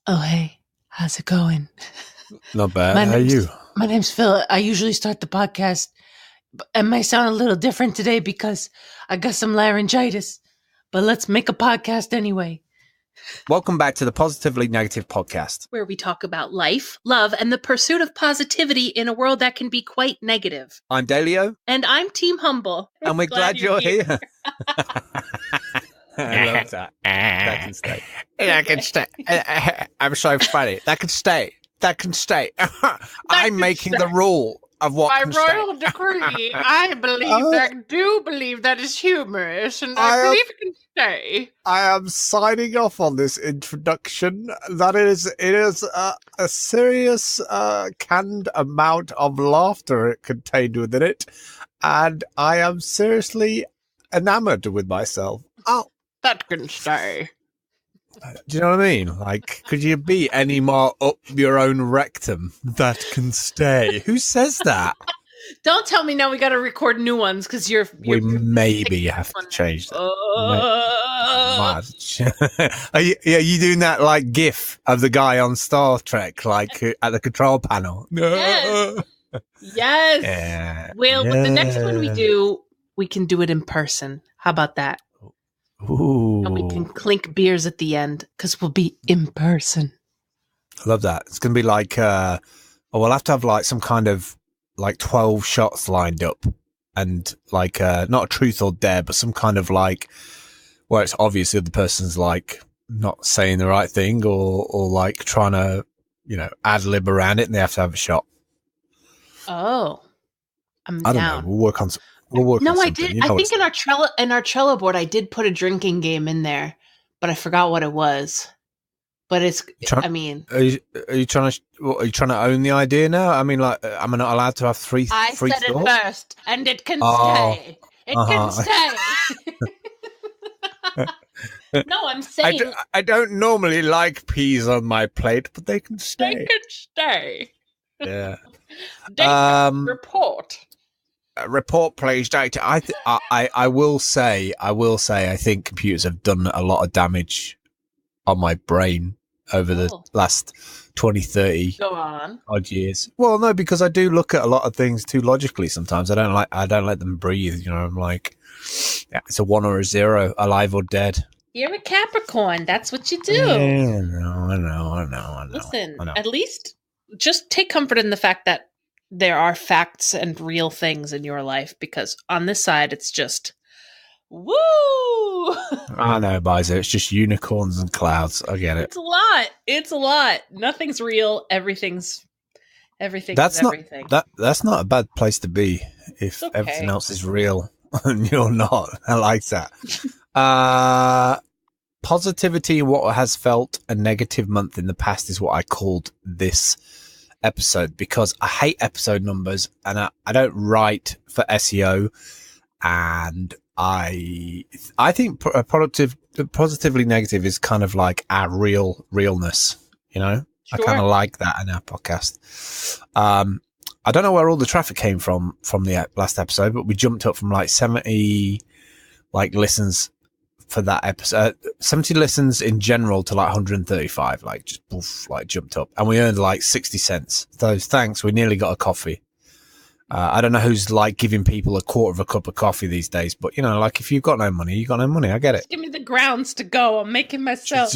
Oh, hey, how's it going? Not bad. My How are name's you? my name's Phil. I usually start the podcast. It might sound a little different today because I got some laryngitis, but let's make a podcast anyway. Welcome back to the Positively Negative podcast. Where we talk about life, love, and the pursuit of positivity in a world that can be quite negative. I'm Dalio, And I'm Team Humble. and we're glad you're here. I love that. That can stay. That can stay. I'm so funny. That can stay. That can stay. I'm making the rule of what By can stay. royal decree, I do believe that is humorous, and I believe it can stay. I am signing off on this introduction. It is a serious canned amount of laughter contained within it, and I am seriously enamored with myself. Oh, That can stay. do you know what I mean? Like, could you be any more up your own rectum? That can stay. Who says that? Don't tell me now we got to record new ones because We maybe have to change that. Are you doing that like GIF of the guy on Star Trek, like at the control panel? Yes. Yes. Yeah. Well, but the next one we do, we can do it in person. How about that? Ooh. And we can clink beers at the end because we'll be in person. I love that. It's going to be like, we'll have to have like some kind of like 12 shots lined up and like, not a truth or dare, but some kind of like, where it's obvious the other person's like not saying the right thing or like trying to, ad lib around it and they have to have a shot. Oh, I'm I don't down. know. We'll work on No, I something. did. You know I it's- think in our Trello board, I did put a drinking game in there, but I forgot what it was. But it's, Try- I mean, Are you trying to own the idea now? I mean, like, am I not allowed to have three I free said thoughts? it first, and it can Oh, stay. It can stay. No, I'm saying I don't normally like peas on my plate, but they can they stay. can stay. Yeah. Data report. Report plays data. I will say, I think computers have done a lot of damage on my brain over the last 20, 30 Go on. odd years. Well, no, because I do look at a lot of things too logically sometimes. I don't let them breathe. I'm like, yeah, it's a 1 or a 0, alive or dead. You're a Capricorn. That's what you do. Yeah, I know. Listen, I know. at least just take comfort in the fact that there are facts and real things in your life, because on this side, it's just, woo! I know, Bizo. It's just unicorns and clouds. I get it. It's a lot. Nothing's real. Everything's That's everything. That's not a bad place to be if Okay. everything else is real and you're not. I like that. Positivity in what has felt a negative month in the past is what I called this episode, because I hate episode numbers and I don't write for SEO, and I think positively negative is kind of like our realness, I kind of like that in our podcast. I don't know where all the traffic came from the last episode, but we jumped up from like 70 like listens for that episode, 70 listens in general to like 135, like just poof, like jumped up, and we earned like 60 cents. So thanks, we nearly got a coffee. I don't know who's like giving people a quarter of a cup of coffee these days, but like if you've got no money, you got no money. I get it. Give me the grounds to go. I'm making myself.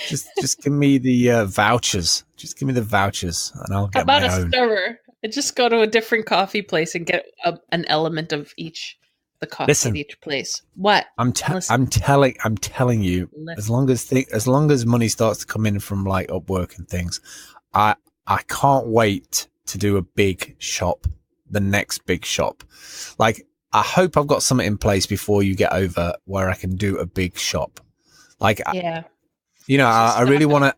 Just give me the vouchers. Just give me the vouchers, and I'll How get about my a own. stirrer? I just go to a different coffee place and get an element of each. The coffee Listen, at each place. What? I'm telling you, Listen. as long as money starts to come in from like Upwork and things, I can't wait to do a big shop, the next big shop. Like, I hope I've got something in place before you get over where I can do a big shop. Like, Yeah. I really want to.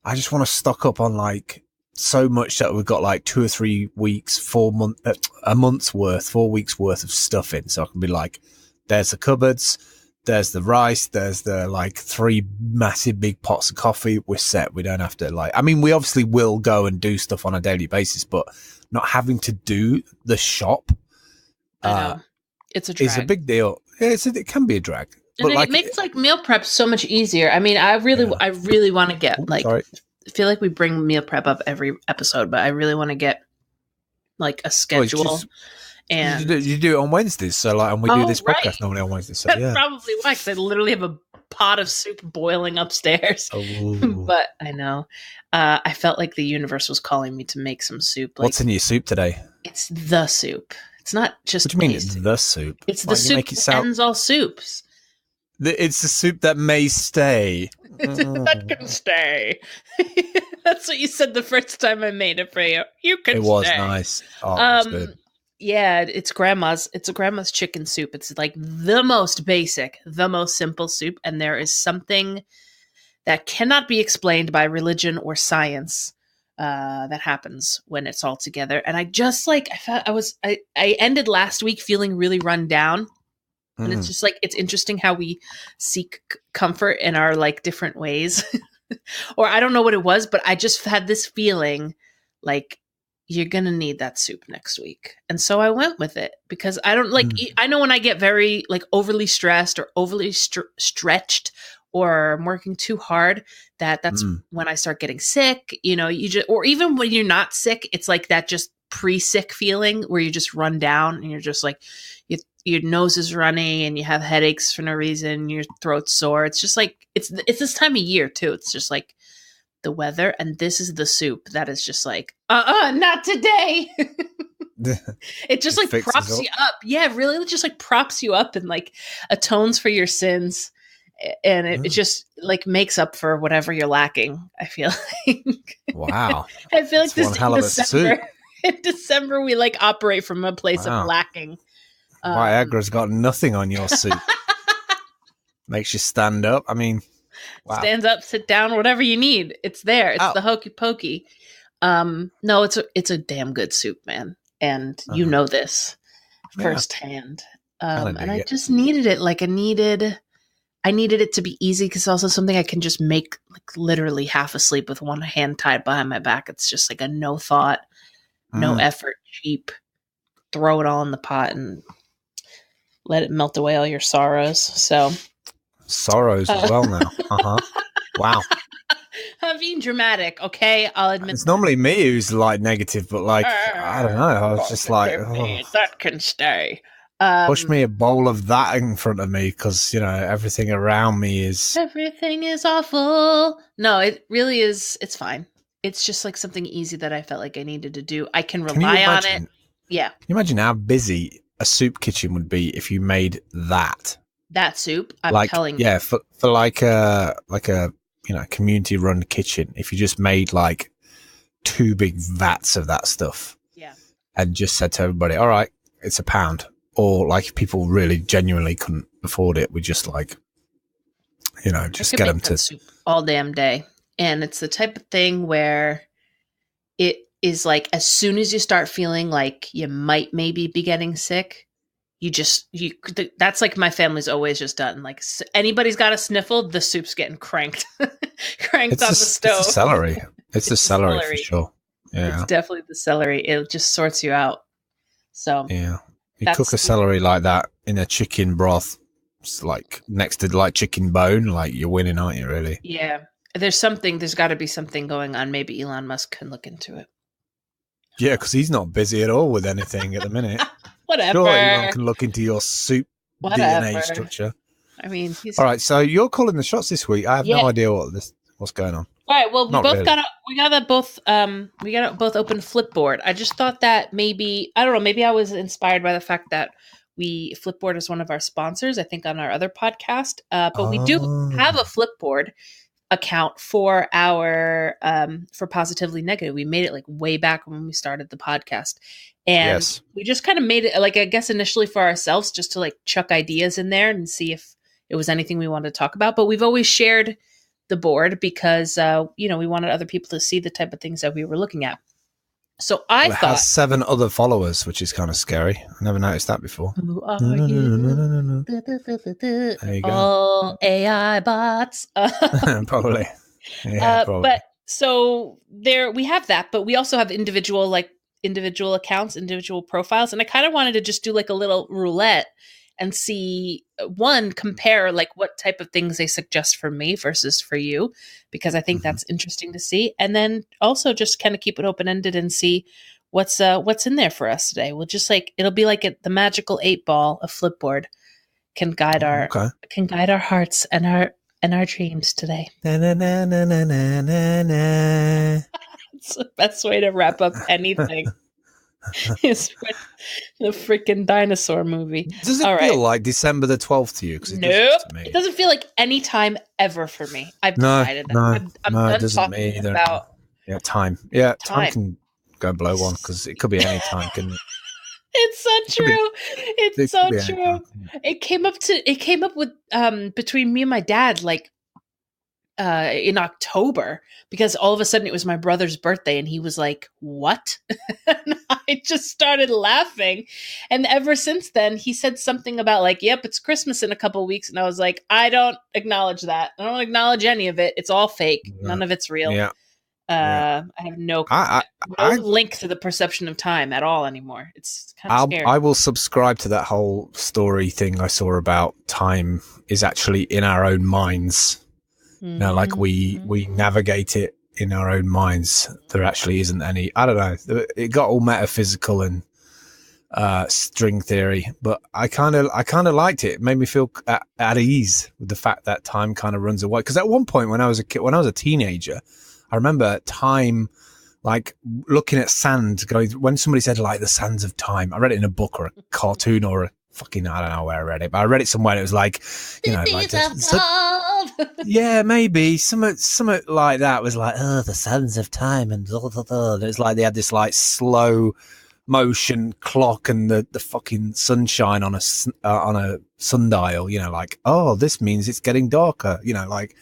I just want to stock up on like so much that we've got like 2 or 3 weeks, 4 months, a month's worth, 4 weeks worth of stuff in. So I can be like, there's the cupboards, there's the rice, there's the like 3 massive big pots of coffee. We're set. We don't have to like, I mean, we obviously will go and do stuff on a daily basis, but not having to do the shop I know. It's a drag. is a big deal. Yeah, it can be a drag. And But it makes like meal prep so much easier. I mean, I really want to get sorry. I feel like we bring meal prep up every episode, but I really want to get like a schedule. And you do it on Wednesdays, so like, and we do this podcast normally on Wednesdays. So that's yeah, probably why. Because I literally have a pot of soup boiling upstairs. Oh. But I know, I felt like the universe was calling me to make some soup. Like, what's in your soup today? it's the soup. It's not just. What do you mean it's the soup? It's the Like, you soup make it that sound- ends all soups. It's the soup that may stay. That can stay. That's what you said the first time I made it for you. You can. It was stay. nice. Oh, it was good. Yeah, it's grandma's. It's a grandma's chicken soup. It's like the most basic, the most simple soup, and there is something that cannot be explained by religion or science that happens when it's all together. And I just like I ended last week feeling really run down. And it's just like, it's interesting how we seek comfort in our like different ways. Or I don't know what it was, but I just had this feeling like you're going to need that soup next week. And so I went with it because I don't like, I know when I get very like overly stressed or overly stretched or I'm working too hard, that's when I start getting sick, you know, or even when you're not sick, it's like that just pre-sick feeling where you just run down and you're just like, your nose is runny and you have headaches for no reason. Your throat's sore. It's just like, it's this time of year too. It's just like the weather. And this is the soup that is just like, not today. It just like props you up. Yeah, really, it just like props you up and like atones for your sins. And it just like makes up for whatever you're lacking, I feel like. Wow. I feel like That's one hell of a soup. In December, we like operate from a place of lacking. Viagra's got nothing on your soup. Makes you stand up. I mean, wow. Stands up, sit down, whatever you need. It's there. It's the hokey pokey. No, it's a damn good soup, man. And you know this firsthand. And I just needed it. Like I needed it to be easy because it's also something I can just make like literally half asleep with one hand tied behind my back. It's just like a no thought, no effort, cheap. Throw it all in the pot and let it melt away all your sorrows. So sorrows as well now. Wow. I'm being dramatic, okay? I'll admit it's normally me who's like negative, but like I don't know. I was just like, that can stay. Push me a bowl of that in front of me because you know everything around me is awful. No, it really is. It's fine. It's just like something easy that I felt like I needed to do. I can rely on it. Yeah. Can you imagine how busy a soup kitchen would be if you made that soup? I'm telling you. Yeah, for like a you know community run kitchen. If you just made like 2 big vats of that stuff, and just said to everybody, "All right, it's £1," or like if people really genuinely couldn't afford it, we just like you know just get them to soup all damn day. And it's the type of thing where it is like as soon as you start feeling like you might maybe be getting sick, that's like my family's always just done. Like anybody's got a sniffle, the soup's getting cranked on the stove. It's the celery. It's the celery for sure. Yeah, it's definitely the celery. It just sorts you out. So yeah, you cook a celery like that in a chicken broth, it's like next to like chicken bone, like you're winning, aren't you? Really? Yeah. There's got to be something going on. Maybe Elon Musk can look into it. Yeah, because he's not busy at all with anything at the minute. Whatever. Sure, Elon can look into your soup DNA structure. I mean, all right. So you're calling the shots this week. I have no idea what's going on. All right. Well, we got both open Flipboard. I just thought that maybe I was inspired by the fact that Flipboard is one of our sponsors. I think on our other podcast, but we do have a Flipboard account for our for Positively Negative. We made it like way back when we started the podcast, and we just kind of made it like I guess initially for ourselves just to like chuck ideas in there and see if it was anything we wanted to talk about. But we've always shared the board because we wanted other people to see the type of things that we were looking at. So it has 7 other followers, which is kind of scary. I never noticed that before. Who are you? There you go. All AI bots. Probably. Yeah, probably. But so there we have that, but we also have individual accounts, individual profiles. And I kind of wanted to just do like a little roulette and see, one, compare like what type of things they suggest for me versus for you, because I think that's interesting to see. And then also just kind of keep it open-ended and see what's in there for us today. We'll just like, it'll be like the magical 8-ball of Flipboard can guide our hearts and our dreams today. Na, na, na, na, na, na, na, na. It's the best way to wrap up anything. Is with the freaking dinosaur movie. Does it feel like December the 12th to you? Nope. It doesn't feel like any time ever for me. I've decided that. I'm done talking about time. Yeah, time can go blow one because it could be any time, couldn't it? It's so true. It's so true. It came up with between me and my dad like in October, because all of a sudden it was my brother's birthday and he was like, "What?" And I just started laughing. And ever since then he said something about like, "Yep, it's Christmas in a couple of weeks." And I was like, "I don't acknowledge that. I don't acknowledge any of it. It's all fake. None of it's real." Yeah. I have no link to the perception of time at all anymore. It's kind of scary. I will subscribe to that whole story thing I saw about time is actually in our own minds. You know, like we navigate it in our own minds. There actually isn't any. I don't know. It got all metaphysical and string theory, but I kind of liked it. It made me feel at ease with the fact that time kind of runs away. Because at one point when I was a kid, when I was a teenager, I remember time, like looking at sand, going when somebody said like the sands of time. I read it in a book or a cartoon or a fucking, I don't know where I read it, but I read it somewhere. And it was like, you know, like yeah, maybe something like that was like, oh, the sands of time, and it's like they had this like slow motion clock and the fucking sunshine on a sundial. You know, like, oh, this means it's getting darker. You know, like,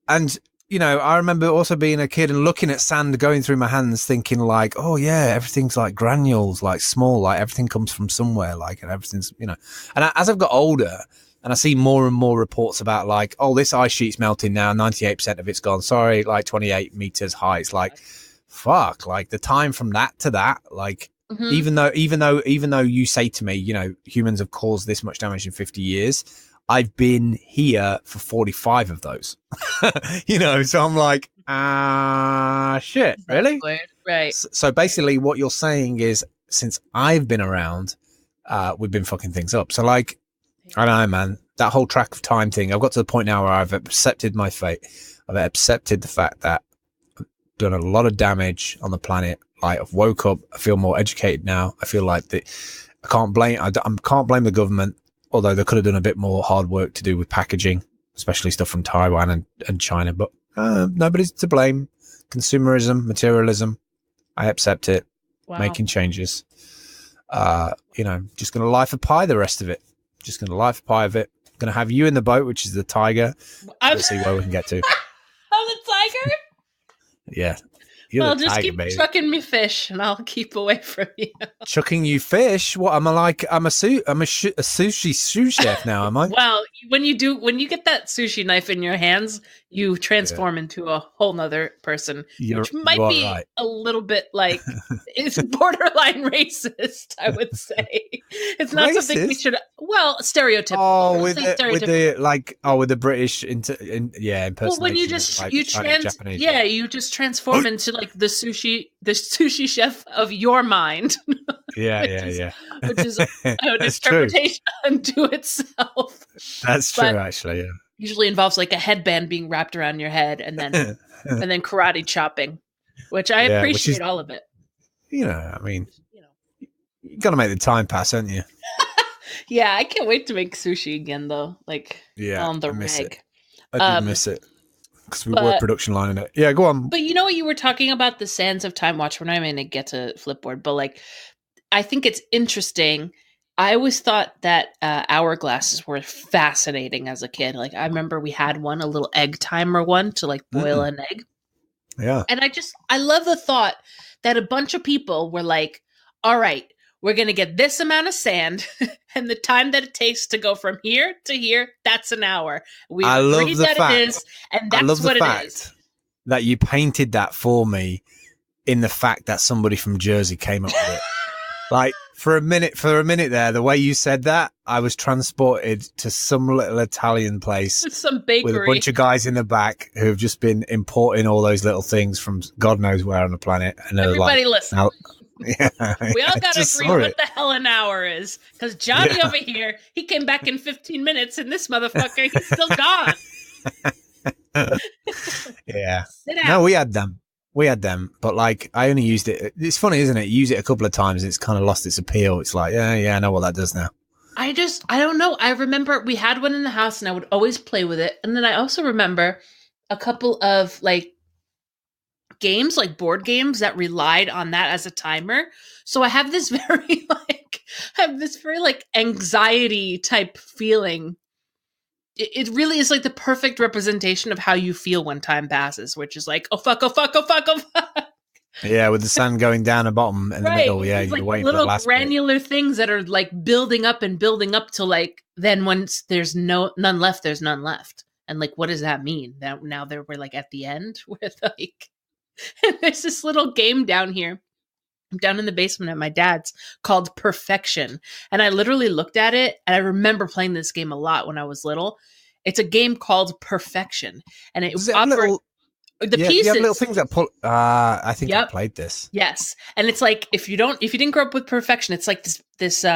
and you know, I remember also being a kid and looking at sand going through my hands, thinking like, oh yeah, everything's like granules, like small, like everything comes from somewhere, like, and everything's, you know. And as I've got older and I see more and more reports about like, oh, this ice sheet's melting now, 98% of it's gone. Sorry, like 28 meters high. It's like, fuck, like the time from that to that, like, even though you say to me, you know, humans have caused this much damage in 50 years. I've been here for 45 of those, you know, so I'm like, shit, really? Right. So basically what you're saying is since I've been around, we've been fucking things up. So like, I don't know, man, that whole track of time thing, I've got to the point now where I've accepted my fate. I've accepted the fact that I've done a lot of damage on the planet. Like I've woke up, I feel more educated now. I feel like I can't blame the government. Although they could have done a bit more hard work to do with packaging, especially stuff from Taiwan and China. But nobody's to blame. Consumerism, materialism, I accept it. Wow. Making changes. You know, just going to life a pie the rest of it. Just going to life a pie of it. Going to have you in the boat, which is the tiger. Let's see where we can get to. I'm the tiger? Yeah. You're the just tiger, keep baby. Chucking me fish, and I'll keep away from you. Chucking you fish? What am I like? I'm a sushi sous chef now. Am I? Well, when you get that sushi knife in your hands, you transform into a whole nother person, which might be right. A little bit like it's borderline racist. I would say it's not racist? Something we should. Well, stereotypical. Oh, with the British impersonation. Well, when you just you just transform into like the sushi chef of your mind. Yeah. Which is an interpretation unto itself. That's true, actually. Yeah. Usually involves like a headband being wrapped around your head, and then karate chopping, which I appreciate all of it. You know, I mean, you got to make the time pass, haven't you? Yeah, I can't wait to make sushi again, though. Like, on the reg. I did miss it. Because we were production line in it. Yeah, go on. But you know what you were talking about, the sands of time watch. We're not even going to get to Flipboard, but like, I think it's interesting. I always thought that hourglasses were fascinating as a kid. Like, I remember we had one, a little egg timer one to like boil an egg. Yeah. And I love the thought that a bunch of people were like, all right, we're going to get this amount of sand and the time that it takes to go from here to here, that's an hour. We agree that it is, and that's what it is. That you painted that for me in the fact that somebody from Jersey came up with it. Like, For a minute there, the way you said that, I was transported to some little Italian place Some bakery. with a bunch of guys in the back who've just been importing all those little things from God knows where on the planet. And Everybody listen. now, yeah, We all I got to just agree saw what it. the hell an hour is. Because Johnny over here, he came back in 15 minutes, and this motherfucker, he's still gone. Yeah. Sit down. No, we had them. But like, I only used it. It's funny, isn't it? You use it a couple of times and it's kind of lost its appeal. It's like, yeah, I know what that does now. I don't know. I remember we had one in the house and I would always play with it. And then I also remember a couple of like games, like board games that relied on that as a timer. So I have this very anxiety type feeling. It really is like the perfect representation of how you feel when time passes, which is like, oh fuck, oh fuck, oh fuck, oh fuck. Yeah, with the sun going down the bottom in the middle. Yeah, it's you're like waiting for the little last granular things that are like building up to like, then once there's none left, there's none left. And like, what does that mean? Now we're like at the end with like, and there's this little game down here. I'm down in the basement at my dad's called Perfection. And I literally looked at it and I remember playing this game a lot when I was little. It's a game called Perfection. And it the pieces. You have little things that pull. I think I played this. Yes, and it's like if you didn't grow up with Perfection, it's like this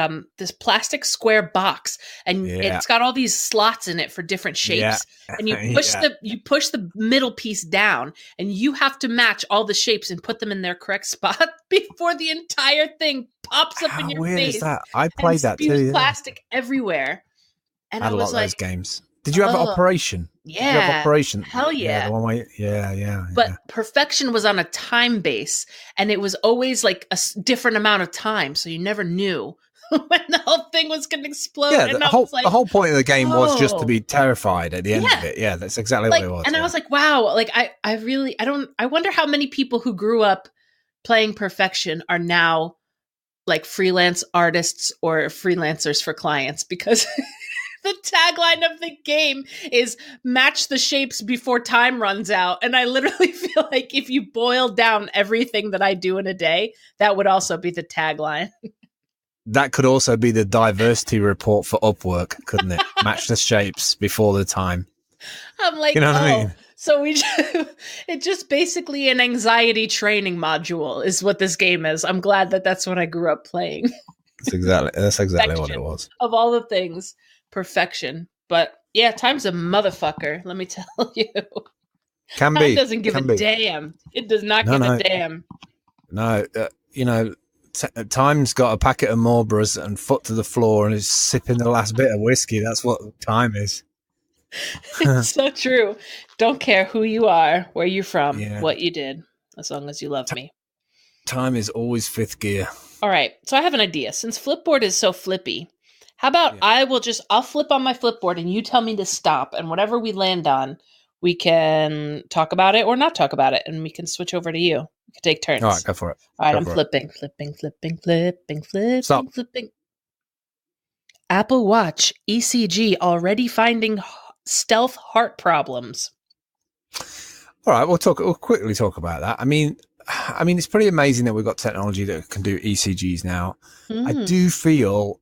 plastic square box, and it's got all these slots in it for different shapes. Yeah. And you push the middle piece down, and you have to match all the shapes and put them in their correct spot before the entire thing pops up in your weird face. Is that? I played that too. Yeah. Plastic everywhere, and I had a lot of those games. Did you have Operation? Yeah. Did you have Operation? Hell yeah. Yeah, the one where, yeah. But Perfection was on a time base, and it was always like a different amount of time, so you never knew when the whole thing was going to explode. Yeah, and the whole point of the game was just to be terrified at the end of it. Yeah, that's exactly what it was. And I was like, wow, like I wonder how many people who grew up playing Perfection are now like freelance artists or freelancers for clients, because the tagline of the game is match the shapes before time runs out. And I literally feel like if you boil down everything that I do in a day, that would also be the tagline. That could also be the diversity report for Upwork, couldn't it? Match the shapes before the time. I'm like, you know what I mean? So it's just basically an anxiety training module is what this game is. I'm glad that's what I grew up playing. That's exactly what it was. Of all the things. Perfection. But yeah, time's a motherfucker, let me tell you. Time doesn't give a damn. It does not give a damn. No, time's got a packet of Marlboros and foot to the floor and is sipping the last bit of whiskey. That's what time is. It's so true. Don't care who you are, where you're from, what you did, as long as you love me. Time is always fifth gear. All right, so I have an idea. Since Flipboard is so flippy, how about I'll flip on my Flipboard and you tell me to stop, and whatever we land on, we can talk about it or not talk about it, and we can switch over to you. We can take turns. All right, go for it. All right, I'm flipping. Stop. Flipping. Apple Watch ECG already finding stealth heart problems. All right, we'll quickly talk about that. I mean, it's pretty amazing that we've got technology that can do ECGs now. I do feel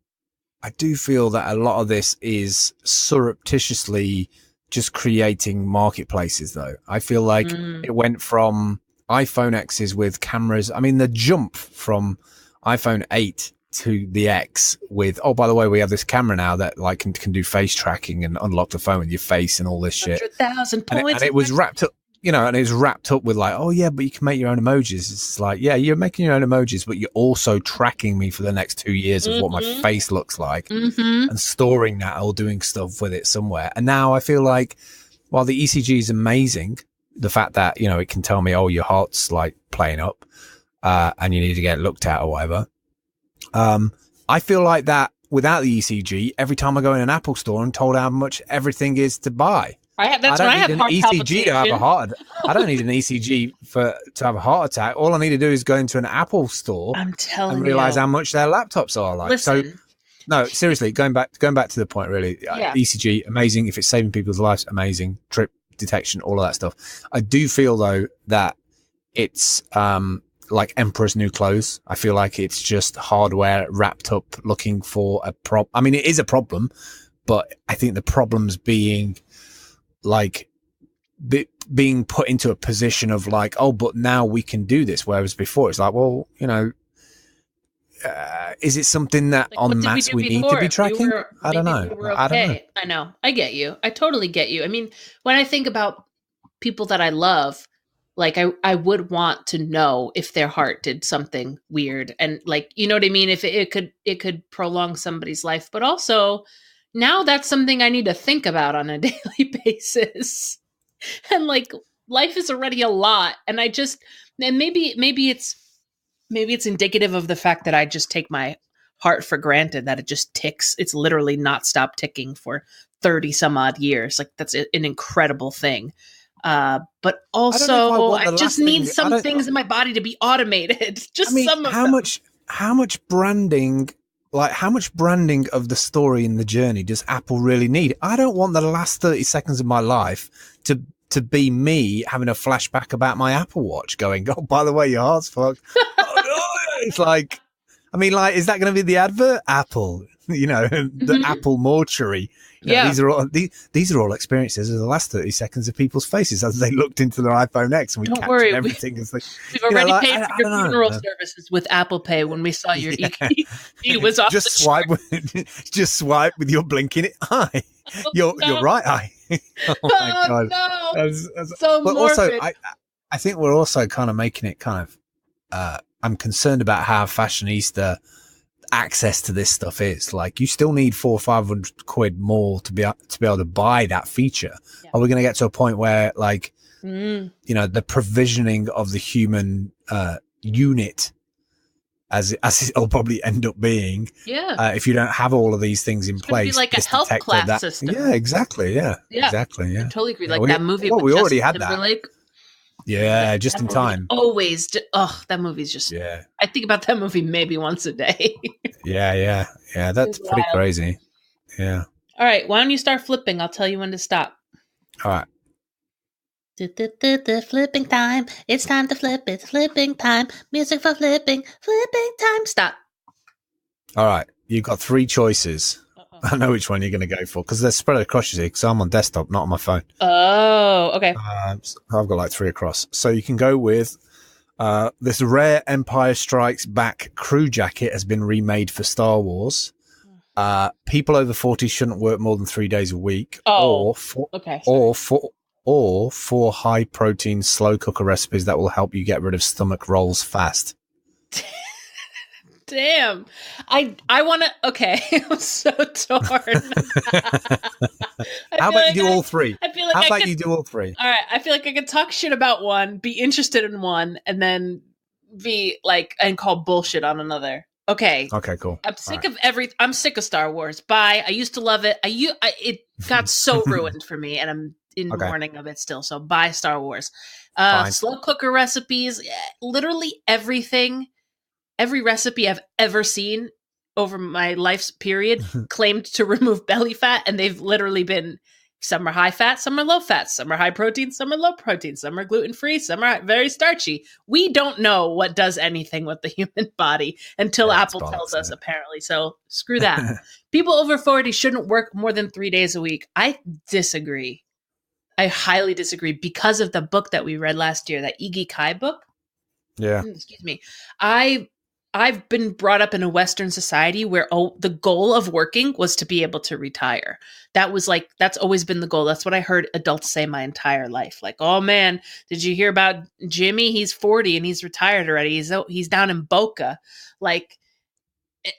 that a lot of this is surreptitiously just creating marketplaces, though. I feel like it went from iPhone X's with cameras. I mean, the jump from iPhone 8 to the X with, oh, by the way, we have this camera now that like can do face tracking and unlock the phone with your face and all this shit. 100,000 points. And it was wrapped up. And it was wrapped up with like, oh yeah, but you can make your own emojis. It's like, yeah, you're making your own emojis, but you're also tracking me for the next 2 years of what my face looks like and storing that or doing stuff with it somewhere. And now I feel like while the ECG is amazing, the fact that, it can tell me, oh, your heart's like playing up and you need to get looked at or whatever. I feel like that without the ECG, every time I go in an Apple store and told how much everything is to buy. I don't need an ECG to have a heart. I don't need an ECG to have a heart attack. All I need to do is go into an Apple store and realize how much their laptops are like. Listen. So, no, seriously, going back to the point, really, ECG amazing. If it's saving people's lives, amazing. Trip detection, all of that stuff. I do feel though that it's like Emperor's New Clothes. I feel like it's just hardware wrapped up looking for a problem. I mean, it is a problem, but I think the problem's being like being put into a position of like, oh, but now we can do this. Whereas before it's like, well, you know, is it something that Like, what en did masse we need to before? be tracking? I don't know. We were I don't know. okay. I know. I get you. I totally get you. I mean, when I think about people that I love, like I would want to know if their heart did something weird, and like, you know what I mean? If it could prolong somebody's life, but also now that's something I need to think about on a daily basis. And like, life is already a lot, and maybe it's indicative of the fact that I just take my heart for granted, that it just ticks. It's literally not stopped ticking for 30 some odd years. Like, that's an incredible thing. But also I just need some things in my body to be automated. Just some of them. How much branding, like how much branding of the story and the journey does Apple really need? I don't want the last 30 seconds of my life to be me having a flashback about my Apple Watch going, oh, by the way, your heart's fucked. Oh, no. It's like, I mean, like, is that going to be the advert? Apple, you know, the Apple mortuary. You know, these are all experiences of the last 30 seconds of people's faces as they looked into their iPhone X, and we captured everything. As we've already paid for your funeral services with Apple Pay when we saw your EKG was off. Just swipe with your blinking eye. Your right eye. Oh my god! No. So but morbid. Also, I think we're also kind of making it kind of. I'm concerned about how fashionista access to this stuff is. Like, you still need £400 or £500 more to be able to buy that feature. Yeah. Are we going to get to a point where, like, you know, the provisioning of the human unit, as it'll probably end up being, if you don't have all of these things in place, be like a health class system. Yeah, exactly. Yeah, exactly. Yeah, I totally agree. Like that movie. Well, we already had Timberlake. that. Yeah, just in time. Always. That movie's just. Yeah. I think about that movie maybe once a day. Yeah. That's pretty crazy. Yeah. All right. Why don't you start flipping? I'll tell you when to stop. All right. Flipping time. It's time to flip. It's flipping time. Music for flipping. Flipping time. Stop. All right. You've got 3 choices. I know which one you're going to go for because they're spread across, you see, because I'm on desktop, not on my phone. Oh, okay. So I've got like 3 across. So you can go with this rare Empire Strikes Back crew jacket has been remade for Star Wars. People over 40 shouldn't work more than 3 days a week. Or 4 high protein slow cooker recipes that will help you get rid of stomach rolls fast. Damn. I want to. Okay. I'm so torn. How about you do all 3? I feel like How about you do all 3? All right. I feel like I could talk shit about one, be interested in one, and then be like, and call bullshit on another. Okay. Okay, cool. I'm sick of I'm sick of Star Wars. Bye. I used to love it. It got so ruined for me, and I'm in mourning of it still. So bye, Star Wars. Slow cooker recipes. Literally everything. Every recipe I've ever seen over my life's period claimed to remove belly fat, and they've literally been, some are high fat, some are low fat, some are high protein, some are low protein, some are gluten-free, some are very starchy. We don't know what does anything with the human body until Apple tells us, apparently. So screw that. People over 40 shouldn't work more than 3 days a week. I disagree. I highly disagree because of the book that we read last year, that Iggy Kai book. Yeah. Excuse me. I've been brought up in a Western society where the goal of working was to be able to retire. That's always been the goal. That's what I heard adults say my entire life. Like, oh man, did you hear about Jimmy? He's 40 and he's retired already. He's down in Boca. Like,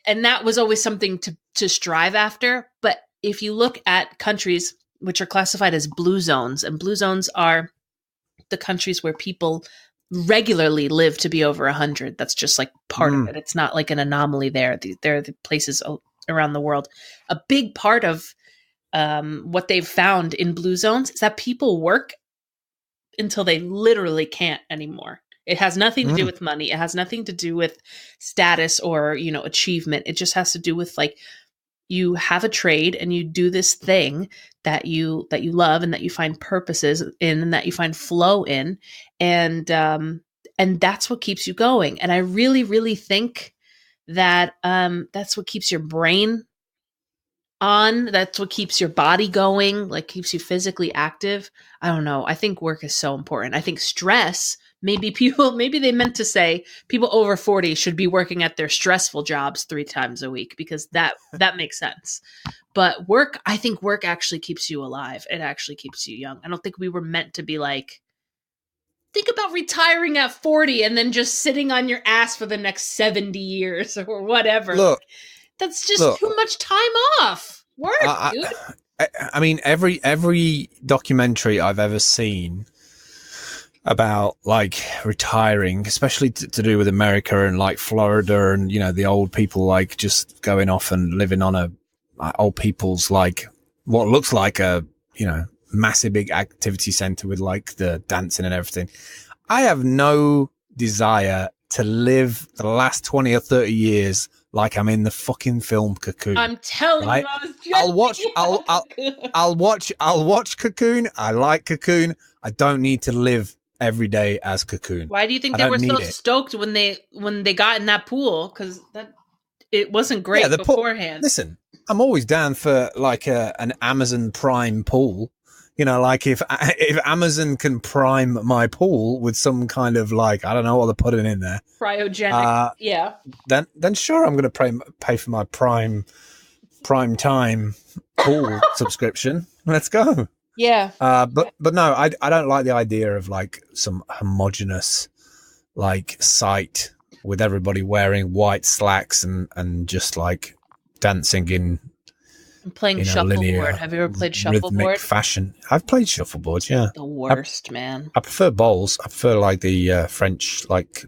and that was always something to strive after. But if you look at countries which are classified as blue zones, and blue zones are the countries where people regularly live to be over 100. That's just like part of it. It's not like an anomaly there. There are the places around the world. A big part of what they've found in blue zones is that people work until they literally can't anymore. It has nothing to do with money. It has nothing to do with status or, achievement. It just has to do with, like, you have a trade and you do this thing that you love and that you find purposes in and that you find flow in. And and that's what keeps you going. And I really, really think that that's what keeps your brain on. That's what keeps your body going, like keeps you physically active. I don't know. I think work is so important. I think stress, maybe they meant to say people over 40 should be working at their stressful jobs 3 times a week, because that makes sense. But work, I think work actually keeps you alive. It actually keeps you young. I don't think we were meant to be like, think about retiring at 40 and then just sitting on your ass for the next 70 years or whatever. Look, that's just too much time off. Work, dude. I mean, every documentary I've ever seen about like retiring, especially to do with America and like Florida and, you know, the old people like just going off and living on a old people's like what looks like a, you know, massive big activity center with like the dancing and everything. I have no desire to live the last 20 or 30 years like I'm in the fucking film Cocoon. I'm telling right? you, I'll watch Cocoon. I like Cocoon. I don't need to live every day as Cocoon. Why do you think they were so stoked when they got in that pool? Because it wasn't great beforehand. Listen, I'm always down for like an Amazon Prime pool. You know, like if Amazon can prime my pool with some kind of like, I don't know what they're putting in there. Cryogenic, yeah. Then sure, I'm going to pay for my prime time pool subscription. Let's go. Yeah. But no, I don't like the idea of like some homogenous like site with everybody wearing white slacks and just like dancing in. I'm playing shuffleboard. Have you ever played shuffleboard? Fashion. I've played shuffleboard, yeah. The worst, man. I prefer bowls. I prefer like the French, like,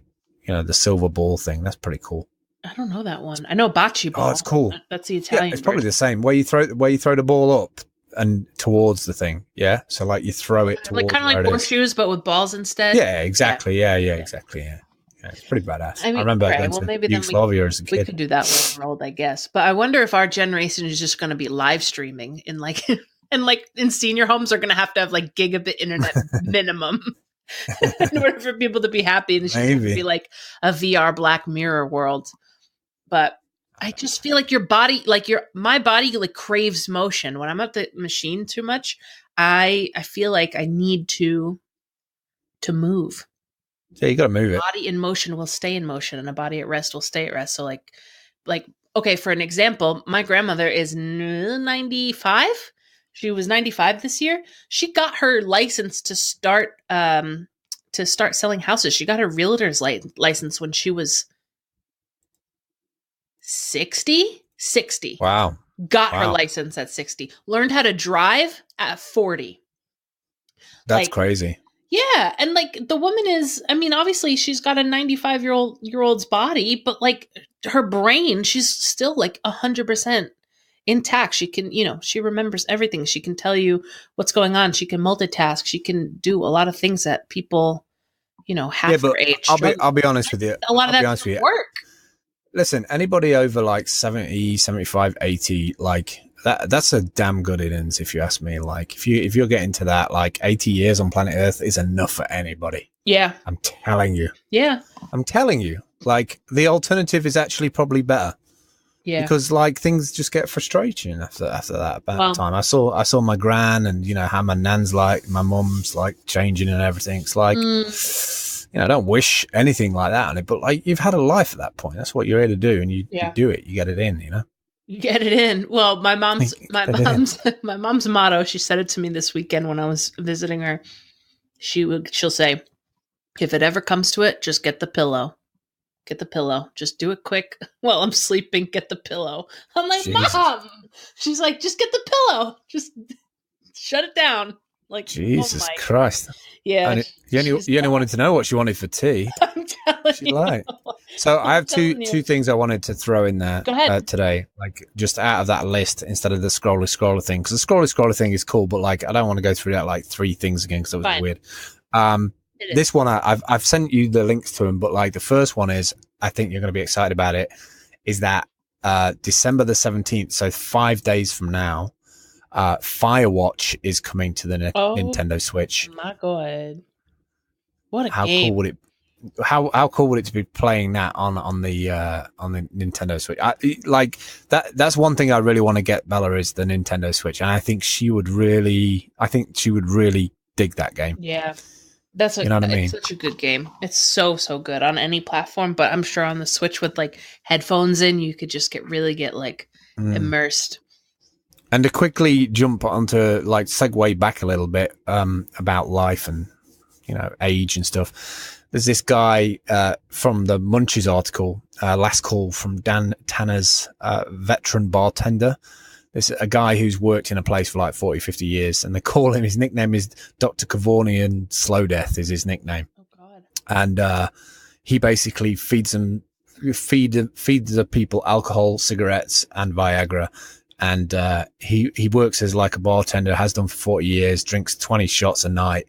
you know, the silver ball thing. That's pretty cool. I don't know that one. I know bocce ball. Oh, it's cool. That's the Italian. Yeah, it's probably the same. Where you throw the ball up and towards the thing. Yeah. So like you throw it towards, like kind of like horseshoes, but with balls instead. Yeah, exactly. Yeah, exactly. Yeah. It's pretty badass. I remember going to Yugoslavia as a kid. We could do that when we're old, I guess. But I wonder if our generation is just going to be live streaming in like, and like in senior homes are going to have like gigabit internet minimum in order for people to be happy. And it's just going to be like a VR Black Mirror world. But I just feel like your body, like my body like craves motion. When I'm at the machine too much, I feel like I need to move. Yeah, you got to move it. A body in motion will stay in motion, and a body at rest will stay at rest. So like, okay, for an example, my grandmother is 95. She was 95 this year. She got her license to start selling houses. She got her realtor's license when she was 60. Wow. Got her license at 60. Learned how to drive at 40. That's crazy. Yeah, and like the woman is, I mean, obviously she's got a 95-year-old's body, but like her brain, she's still like 100% intact. She can, you know, she remembers everything. She can tell you what's going on. She can multitask. She can do a lot of things that people, you know, half their age. I'll be honest with you. A lot of that doesn't work. Listen, anybody over like 70, 75, 80, like that's a damn good innings, if you ask me. Like if you're getting to that, like 80 years on planet Earth is enough for anybody. Yeah. I'm telling you. Yeah. I'm telling you. Like the alternative is actually probably better. Yeah. Because like things just get frustrating after that time. I saw my gran and, you know, how my nan's like, my mum's like changing and everything. It's like, you know, I don't wish anything like that on it, but like you've had a life at that point. That's what you're here to do. And you do it, you get it in, you know? You get it in. Well, my mom's motto, she said it to me this weekend when I was visiting her. She'll say, if it ever comes to it, just get the pillow. Get the pillow. Just do it quick while I'm sleeping. Get the pillow. I'm like, Jesus. Mom. She's like, just get the pillow. Just shut it down. Like, Jesus Christ. Yeah. And you only wanted to know what she wanted for tea. I'm telling you. Lied. So I have two things I wanted to throw in there today, like just out of that list instead of the scroller thing. Because the scroller thing is cool, but like I don't want to go through that like 3 things again because that was weird. This one I've sent you the links to them, but like the first one is, I think you're going to be excited about it, is that December the 17th, so 5 days from now, Firewatch is coming to the Nintendo Switch. My God. What a How game. cool would it how cool would it to be playing that on the Nintendo Switch? Like that's one thing I really want to get Bella is the Nintendo Switch, and I think she would really dig that game. Yeah. That's You know what I mean? It's such a good game. It's so good on any platform, but I'm sure on the Switch with like headphones in, you could just get like immersed. And to quickly jump onto like segue back a little bit about life and age and stuff. There's this guy from the Munchies article, Last Call from Dan Tanner's veteran bartender. There's a guy who's worked in a place for like 40, 50 years, and they call him, his nickname is Dr. Cavanian Slow Death is his nickname. Oh, God. And he basically feeds the people alcohol, cigarettes, and Viagra. And he works as like a bartender, has done for 40 years, drinks 20 shots a night.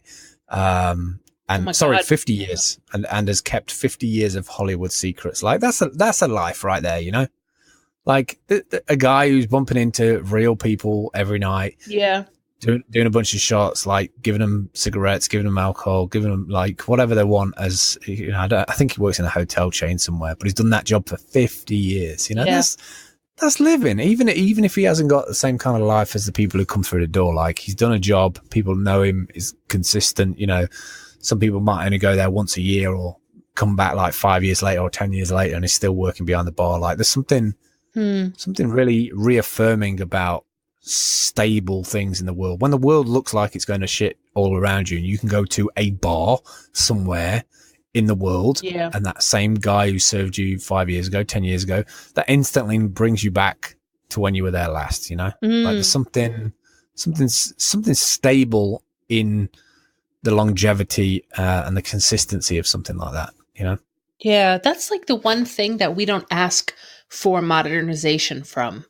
And 50 years, and has kept 50 years of Hollywood secrets. Like that's a life right there, like a guy who's bumping into real people every night. Yeah. Doing a bunch of shots, like giving them cigarettes, giving them alcohol, giving them like whatever they want. As I think he works in a hotel chain somewhere, but he's done that job for 50 years. Yeah. That's living. Even if he hasn't got the same kind of life as the people who come through the door, like he's done a job. People know him. Is consistent. Some people might only go there once a year or come back like 5 years later or 10 years later, and he's still working behind the bar. Like there's something really reaffirming about stable things in the world. When the world looks like it's going to shit all around you, and you can go to a bar somewhere in the world, and that same guy who served you 5 years ago, 10 years ago, that instantly brings you back to when you were there last. Like there's something stable in the longevity and the consistency of something like that. Yeah, that's like the one thing that we don't ask for modernization from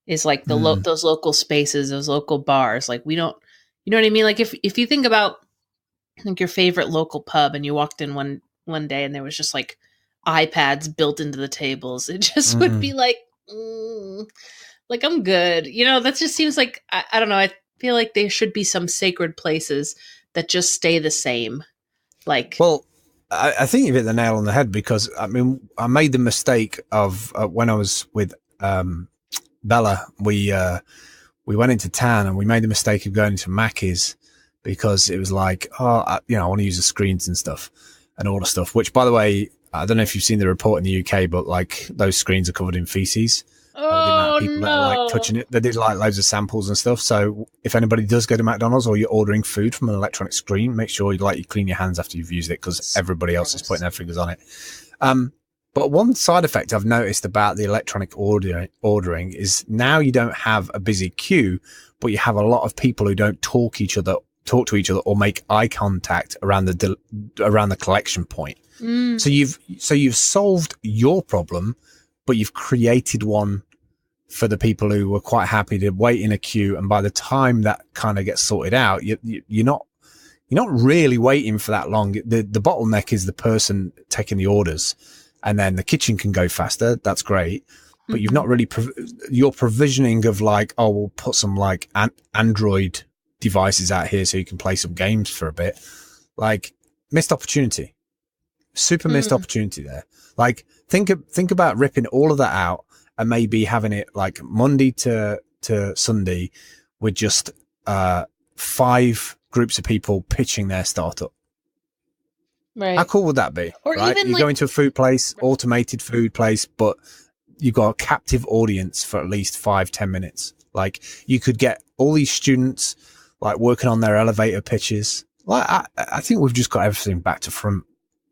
is like those local spaces, those local bars. Like we don't, you know what I mean? Like if you think about like your favorite local pub and you walked in one day and there was just like iPads built into the tables, it just would be like I'm good. That just seems like, I don't know. I feel like there should be some sacred places that just stay the same. Like, well, I think you've hit the nail on the head, because I mean, I made the mistake of when I was with Bella, we went into town and we made the mistake of going to Mackey's, because it was like, I want to use the screens and stuff and all the stuff, which, by the way, I don't know if you've seen the report in the UK, but like those screens are covered in feces. People that are like touching it. They did like loads of samples and stuff. So if anybody does go to McDonald's or you're ordering food from an electronic screen, make sure you clean your hands after you've used it, because everybody else is putting their fingers on it. But one side effect I've noticed about the electronic ordering is now you don't have a busy queue, but you have a lot of people who don't talk to each other or make eye contact around the collection point. So you've solved your problem, but you've created one for the people who were quite happy to wait in a queue. And by the time that kind of gets sorted out, you're not really waiting for that long. The bottleneck is the person taking the orders, and then the kitchen can go faster. That's great. But you've not really, your provisioning of like, we'll put some like Android devices out here so you can play some games for a bit. Like, missed opportunity, super missed opportunity there. Like, think about ripping all of that out and maybe having it like Monday to Sunday with just 5 groups of people pitching their startup. Right. How cool would that be? Or right? even you go into a food place, automated food place, but you've got a captive audience for at least 5-10 minutes. Like, you could get all these students like working on their elevator pitches. Like, I think we've just got everything back to front.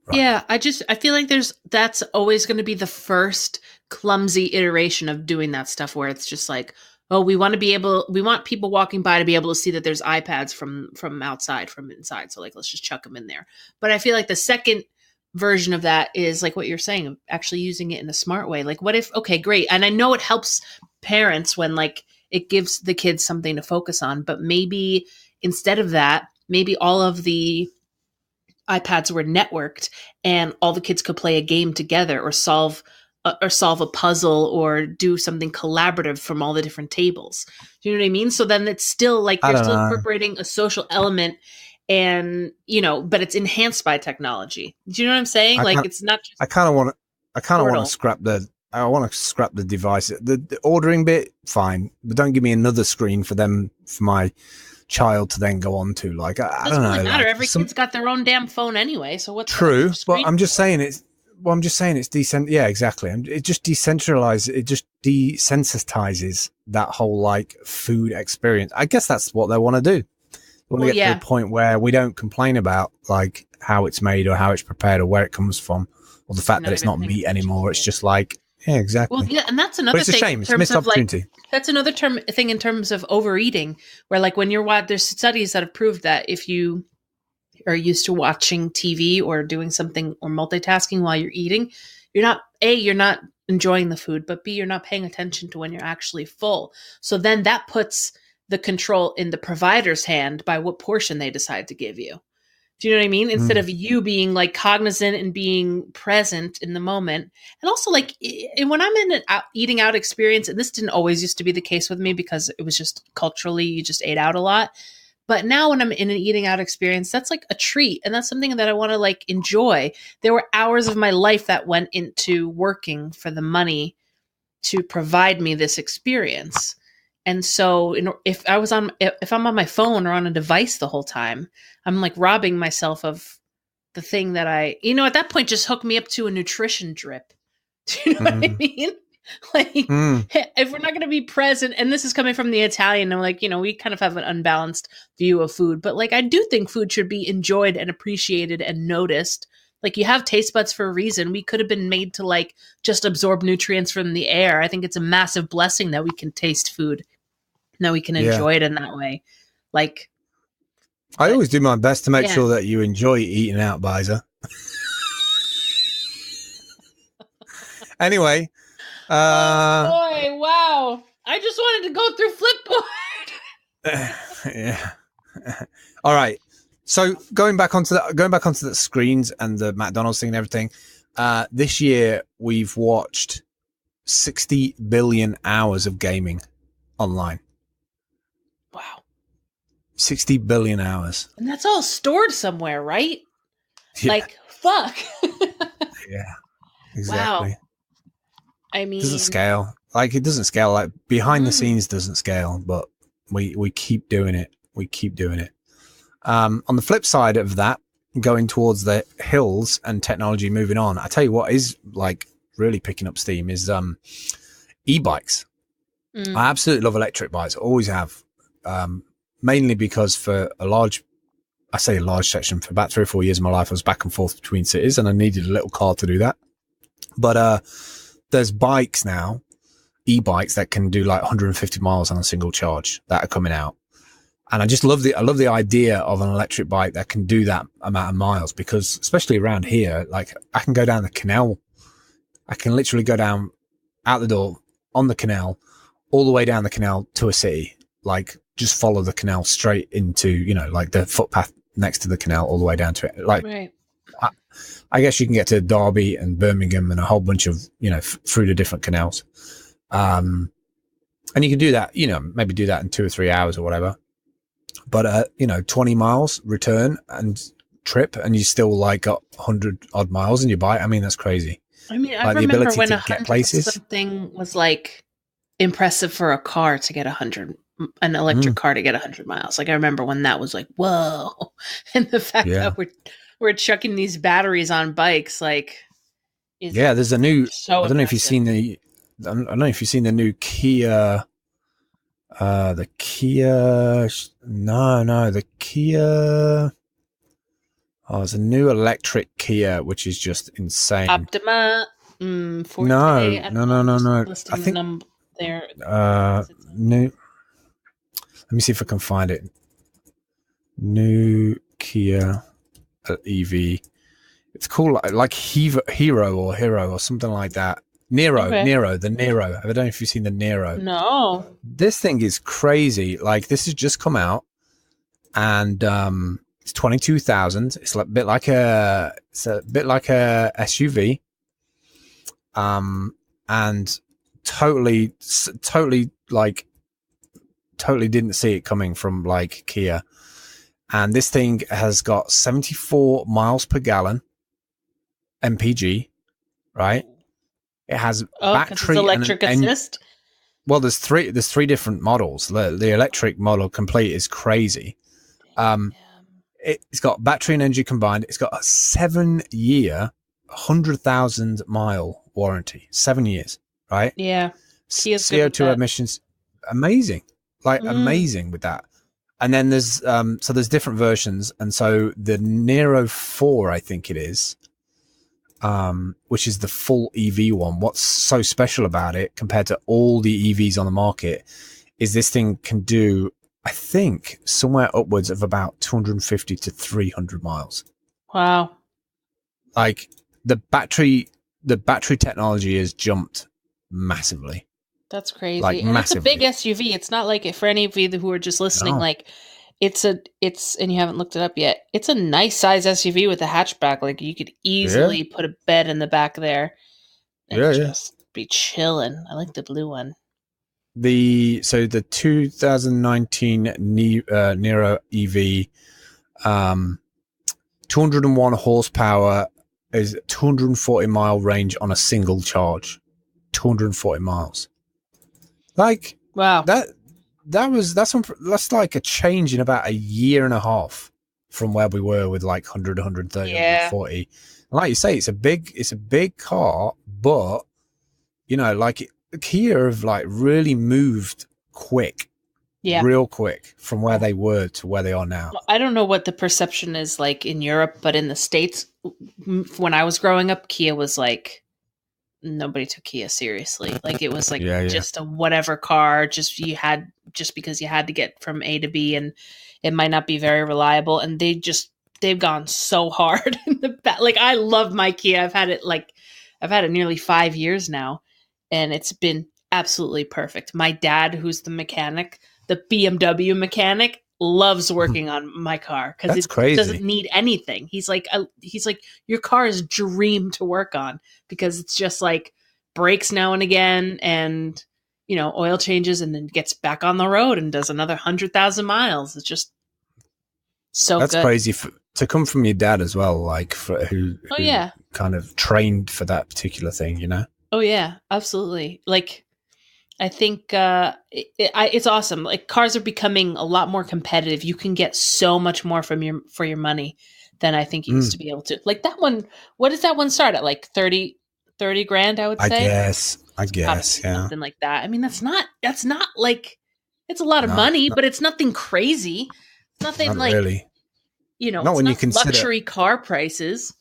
Right. Yeah, I feel like that's always going to be the first clumsy iteration of doing that stuff, where it's just like, we want people walking by to be able to see that there's iPads from outside, from inside. So like, let's just chuck them in there. But I feel like the second version of that is like what you're saying, of actually using it in a smart way. Like, what if, okay, great. And I know it helps parents when like it gives the kids something to focus on, but maybe instead of that, maybe all of the iPads were networked and all the kids could play a game together, or solve a puzzle, or do something collaborative from all the different tables. Do you know what I mean? So then it's still like you're still incorporating a social element, and but it's enhanced by technology. Do you know what I'm saying? Like, it's not just I kind of want portal. to scrap the device. The ordering bit, fine, but don't give me another screen for my child to then go on to. Like, I don't know. Doesn't matter. Like, Every kid's got their own damn phone anyway. So what's true? screen? But I'm just saying it's decent. Yeah, exactly. And it just decentralizes. It just desensitizes that whole like food experience. I guess that's what they want to do. They want to get to the point where we don't complain about like how it's made or how it's prepared or where it comes from or the fact that it's not meat anymore. It's just like, yeah, exactly. Well, yeah, and that's another thing. It's a shame. It's a missed opportunity. That's another thing in terms of overeating, where like when there's studies that have proved that if you are used to watching TV or doing something or multitasking while you're eating, you're not enjoying the food, but B, you're not paying attention to when you're actually full. So then that puts the control in the provider's hand by what portion they decide to give you. Do you know what I mean? Instead of you being like cognizant and being present in the moment. And also like when I'm in an eating out experience, and this didn't always used to be the case with me because it was just culturally, you just ate out a lot. But now when I'm in an eating out experience, that's like a treat. And that's something that I want to like enjoy. There were hours of my life that went into working for the money to provide me this experience. And so if I'm on my phone or on a device the whole time, I'm like robbing myself of the thing that at that point, just hook me up to a nutrition drip. Do you know what I mean? Like, if we're not going to be present, and this is coming from the Italian, and like, we kind of have an unbalanced view of food, but like, I do think food should be enjoyed and appreciated and noticed. Like, you have taste buds for a reason. We could have been made to like just absorb nutrients from the air. I think it's a massive blessing that we can taste food. Now we can enjoy it in that way. Like, I always do my best to make sure that you enjoy eating out, Biza. Anyway. Oh boy, wow. I just wanted to go through Flipboard. Yeah. All right. So going back onto the screens and the McDonald's thing and everything, this year we've watched 60 billion hours of gaming online. Wow. 60 billion hours. And that's all stored somewhere, right? Yeah. Like, fuck. Yeah. Exactly. Wow. I mean, it doesn't scale. Like, it doesn't scale. Like, behind the scenes doesn't scale, but we keep doing it. We keep doing it. On the flip side of that, going towards the hills and technology moving on, I tell you what is like really picking up steam is e-bikes. I absolutely love electric bikes. I always have. Mainly because for a large section, for about 3 or 4 years of my life, I was back and forth between cities and I needed a little car to do that. But there's bikes now, e-bikes that can do like 150 miles on a single charge that are coming out. And I love the idea of an electric bike that can do that amount of miles, because especially around here, like I can go down the canal. I can literally go down out the door on the canal, all the way down the canal to a city, like just follow the canal straight into, like the footpath next to the canal all the way down to it. Like, right. I guess you can get to Derby and Birmingham and a whole bunch of, through the different canals. And you can do that, maybe do that in 2 or 3 hours or whatever. But, 20 miles return and trip, and you still like got 100 odd miles in your bike. I mean, that's crazy. I mean, I like remember the ability when to get places. Something was like impressive for a car to get 100, an electric car to get 100 miles. Like, I remember when that was like, whoa. And the fact that we're chucking these batteries on bikes, like, there's a new, so I don't know if you've seen the new Kia, the Kia, there's a new electric Kia, which is just insane. Optima, Forte, no. I think, new, let me see if I can find it. New Kia EV. It's called like Hero or something like that. Nero. I don't know if you've seen the Nero. No. This thing is crazy. Like, this has just come out, and it's 22,000. It's a bit like a SUV. And totally didn't see it coming from like Kia. And this thing has got 74 miles per gallon MPG, right? It has because battery it's electric and assist. well, there's three different models. The electric model complete is crazy. It's got battery and engine combined. It's got a 7-year, 100,000 mile warranty. 7 years, right? Yeah. Kia's good with CO2 that. emissions, amazing, amazing with that. And then there's different versions, and so the Nero 4, I think it is, which is the full EV one. What's so special about it compared to all the EVs on the market is this thing can do, I think, somewhere upwards of about 250 to 300 miles. Wow. Like the battery technology has jumped massively. That's crazy. Like, and massively. It's a big SUV. It's not like, for any of you who are just listening, No. like it's and you haven't looked it up yet. It's a nice size SUV with a hatchback. Like you could easily put a bed in the back there and just be chilling. I like the blue one. The 2019 Nero EV, 201 horsepower, is 240 mile range on a single charge. 240 miles. Like, wow, that's like a change in about a year and a half from where we were with like 100, 130, 140. Like you say, it's a big car, but you know, like Kia have like really moved quick. Yeah. Real quick from where they were to where they are now. I don't know what the perception is like in Europe, but in the States, when I was growing up, Kia was like, nobody took Kia seriously. Like it was like just a whatever car, just because you had to get from A to B, and it might not be very reliable. And they've gone so hard in the back. Like I love my Kia. I've had it nearly 5 years now, and it's been absolutely perfect. My dad, who's the mechanic, the BMW mechanic, loves working on my car because it doesn't need anything. He's like, your car is a dream to work on because it's just like brakes now and again, and oil changes, and then gets back on the road and does another 100,000 miles. It's just so that's good. crazy to come from your dad as well, like who kind of trained for that particular thing, you know? Oh yeah, absolutely. Like, I think it's awesome. Like cars are becoming a lot more competitive. You can get so much more for your money than I think you used to be able to. Like that one, what does that one start at? Like 30 grand, I would say. I guess, yeah. Something like that. I mean, that's not like, it's a lot of money, but it's nothing crazy. It's nothing not like, really. Not when you consider luxury car prices.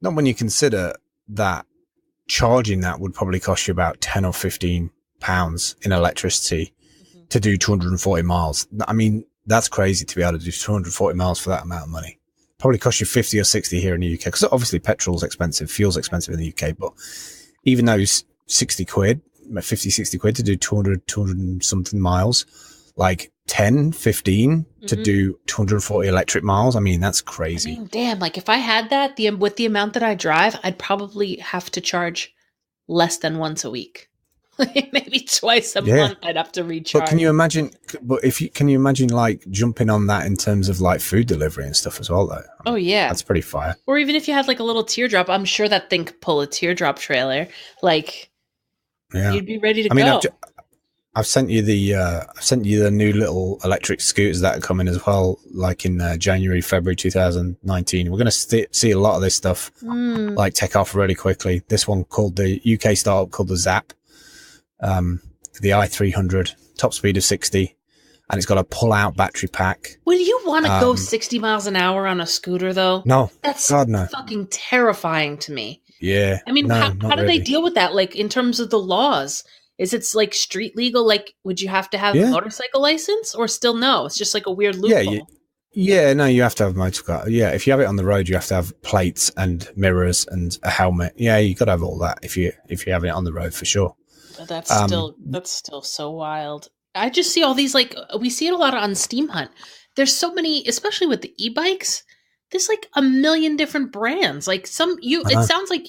Not when you consider that charging that would probably cost you about 10 or 15 pounds in electricity to do 240 miles. I mean, that's crazy to be able to do 240 miles for that amount of money. Probably cost you 50 or 60 here in the UK, because obviously petrol's expensive, fuel's expensive in the UK, but even those 60 quid, 50, 60 quid to do 200 and something miles, like 10, 15 to do 240 electric miles. I mean, that's crazy. I mean, damn, like if I had that, with the amount that I drive, I'd probably have to charge less than once a week. Maybe twice a month I'd have to recharge. But can you imagine like jumping on that in terms of like food delivery and stuff as well though? I mean, that's pretty fire. Or even if you had like a little teardrop, I'm sure that thing could pull a teardrop trailer. Like you'd be ready to go. I've sent you the new little electric scooters that are coming as well, like in January, February 2019. We're going to see a lot of this stuff like take off really quickly. This one called the UK startup called the Zap. The i300, top speed of 60, and it's got a pull-out battery pack. Would you want to go 60 miles an hour on a scooter, though? No. That's no. Fucking terrifying to me. Yeah. I mean, how do they deal with that? Like, in terms of the laws? Is it like street legal? Like, would you have to have a motorcycle license, or still no? It's just like a weird loophole. No, you have to have a motor car. Yeah, if you have it on the road, you have to have plates and mirrors and a helmet. Yeah, you got to have all that if you have it on the road for sure. That's still so wild. I just see all these, like, we see it a lot on Steam Hunt. There's so many, especially with the e-bikes. There's like a million different brands. Like it sounds like,